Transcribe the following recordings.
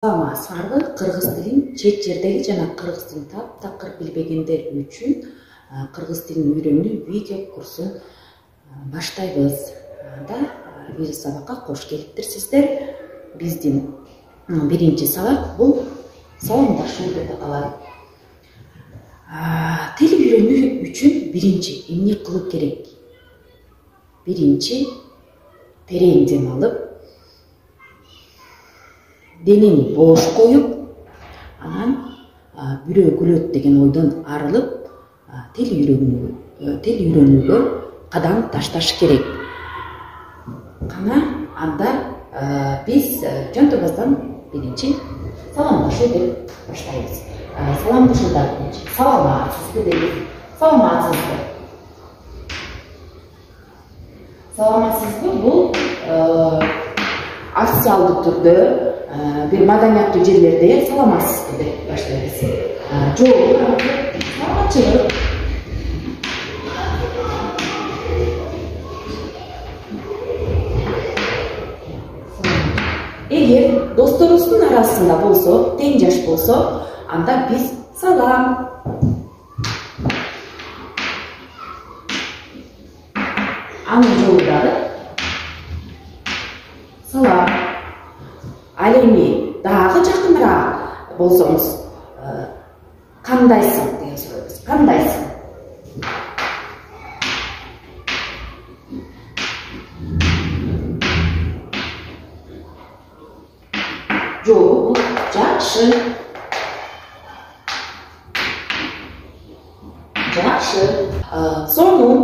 Саламатсыздарбы? Кыргыз тилин чет жердеги жана кыргыз тилин таптакыр билбегендер үчүн кыргыз тилин үйрөнүү видео курсун баштайбыз. Видео сабакка кош келиптирсиздер. Биздин биринчи сабак бул саламдашуу деп аталат. Тил үйрөнүү үчүн биринчи эмне кылуу керек? Биринчи терең дем алып, денени бош коюп, анан бирөө күлөт деген ойдон арылып, тил үйрөнүүгө кадам ташташ керек. Кана анда биз жөнтөбөздөн биринчи саламдашуу деп баштайбыз. Саламдашууда биринчи саламатсызбы дейбиз. Саламатсызбы. Саламатсызбы бул официалдык түрдө бир маданияттуу жерлерде саламатсызбы деп баштайбыз. Жок, саламатчылык. Эгер досторубуздун арасында болсо, тең жаш болсо, анда биз салам. Анын жолу дагы салам. Ал эми дагы жакыныраак болсоңуз, кандайсың деген сурайбыз. Кандайсың? Жолу бул жакшы. Жакшы. Сонун.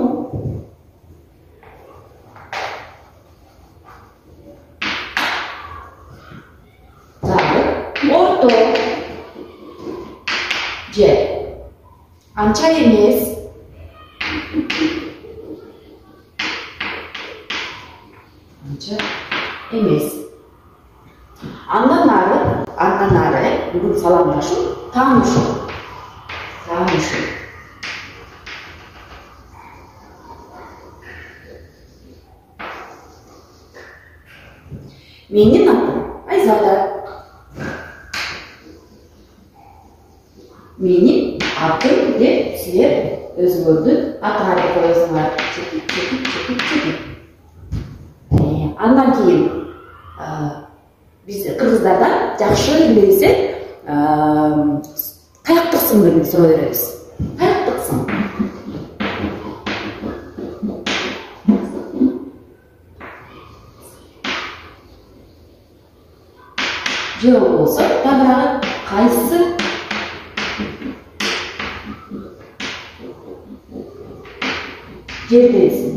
Орто. Же. Анча эмес. Анча эмес. Андан ары бүгүн саламдашуу, таанышуу. Таанышуу. Менин атым Айзада. Менин атым деп силер өзүңөрдүн атыңарды коесуңар. Чекип. Андан кийин биз кыргыздардан жакшы билесек, каяктыксың деп сурай беребиз. Каяктыксың? Же болсо, тагыраагы кайсы жерденсиң?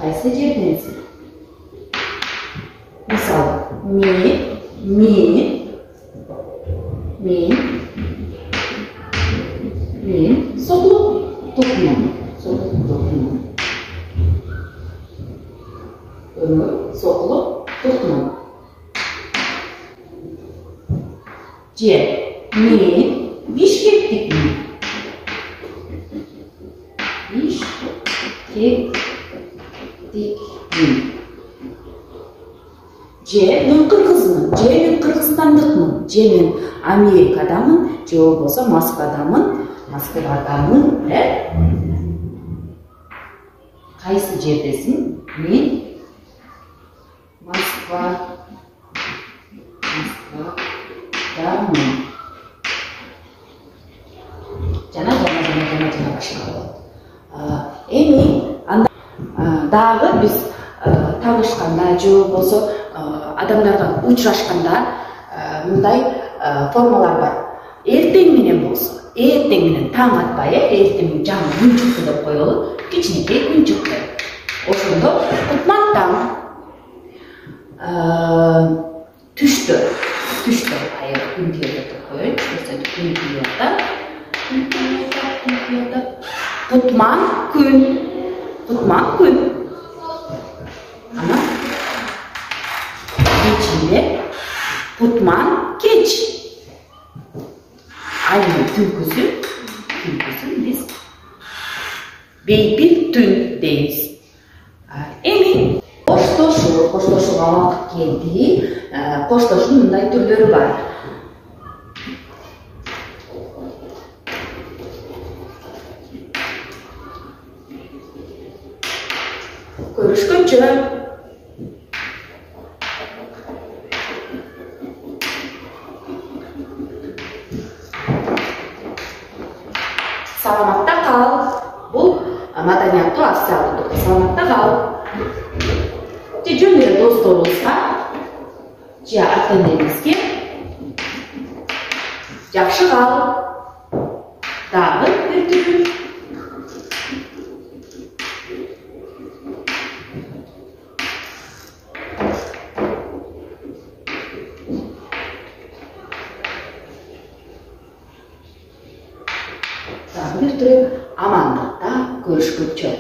Кайсы жерденсиң? Мисалы, мен соклук токумун. Соклук токумун. Же, мен Бишкектикмин. Же мен кыргызмын, же мен кыргызстандыкмын, же мен Америкадамын, же болбосо Москвадамын, Кайсы жердесиң? Мен Москвадамын. Жана башка. Эми анда дагы биз таанышканда же болбосо адамдарга учурашканда мындай формалар бар. Эртең менен болсо, эртең менен таң атпай, эртең жаңы күн чыкты деп коелу, кичинекей күн чыкты. Ошондо кутман таң. Түштө, күн кийет деп коелу, күн кийет. Кутман күн. Ана кечинде кутман кеч. Айдын түнкүсүн биз бейпил түн дейбиз. Эми коштошууга убакыт келди. Коштошуунун мындай түрлөрү бар. Саламатта кал. Бул маданияттуу официалдуу. Саламатта кал. Же жөн эле досторубузга же ата энемизге жакшы кал. Дагы бир түрү. Дагы бир түрү амандыкта көрүшкөнчө.